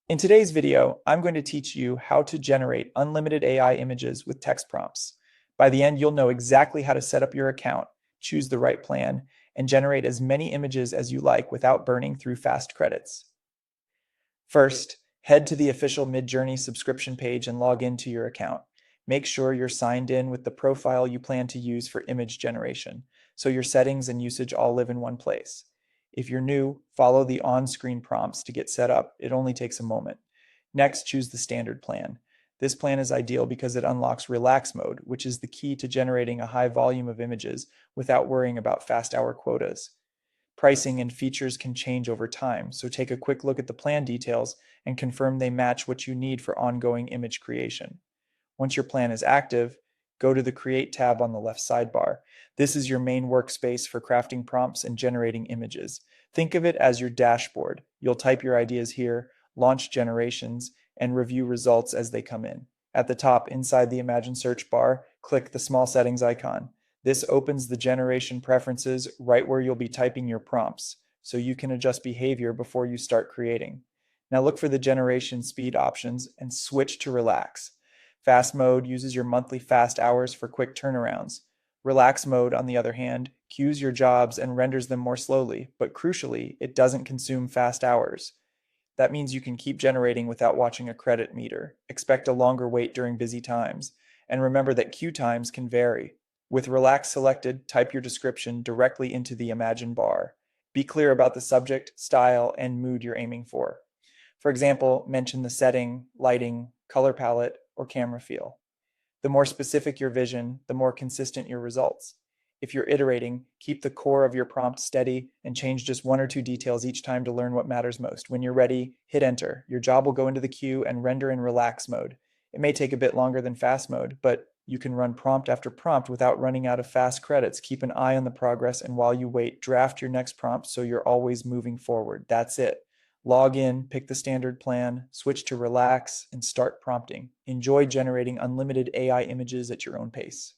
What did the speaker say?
In today's video, I'm going to teach you how to generate unlimited AI images with text prompts. By the end, you'll know exactly how to set up your account, choose the right plan, and generate as many images as you like without burning through fast credits. First, head to the official Midjourney subscription page and log into your account. Make sure you're signed in with the profile you plan to use for image generation, so your settings and usage all live in one place. If you're new, follow the on-screen prompts to get set up. It only takes a moment. Next, choose the standard plan. This plan is ideal because it unlocks relax mode, which is the key to generating a high volume of images without worrying about fast hour quotas. Pricing and features can change over time, so take a quick look at the plan details and confirm they match what you need for ongoing image creation. Once your plan is active, go to the Create tab on the left sidebar. This is your main workspace for crafting prompts and generating images. Think of it as your dashboard. You'll type your ideas here, launch generations, and review results as they come in. At the top, inside the Imagine search bar, click the small settings icon. This opens the generation preferences right where you'll be typing your prompts, so you can adjust behavior before you start creating. Now look for the generation speed options and switch to relax. Fast mode uses your monthly fast hours for quick turnarounds. Relax mode, on the other hand, queues your jobs and renders them more slowly, but crucially, it doesn't consume fast hours. That means you can keep generating without watching a credit meter. Expect a longer wait during busy times. And remember that queue times can vary. With Relax selected, type your description directly into the Imagine bar. Be clear about the subject, style, and mood you're aiming for. For example, mention the setting, lighting, color palette, or camera feel. The more specific your vision, the more consistent your results. If you're iterating, keep the core of your prompt steady and change just one or two details each time to learn what matters most. When you're ready, hit enter. Your job will go into the queue and render in relax mode. It may take a bit longer than fast mode, but you can run prompt after prompt without running out of fast credits. Keep an eye on the progress, and while you wait, draft your next prompt so you're always moving forward. That's it. Log in, pick the standard plan, switch to relax, and start prompting. Enjoy generating unlimited AI images at your own pace.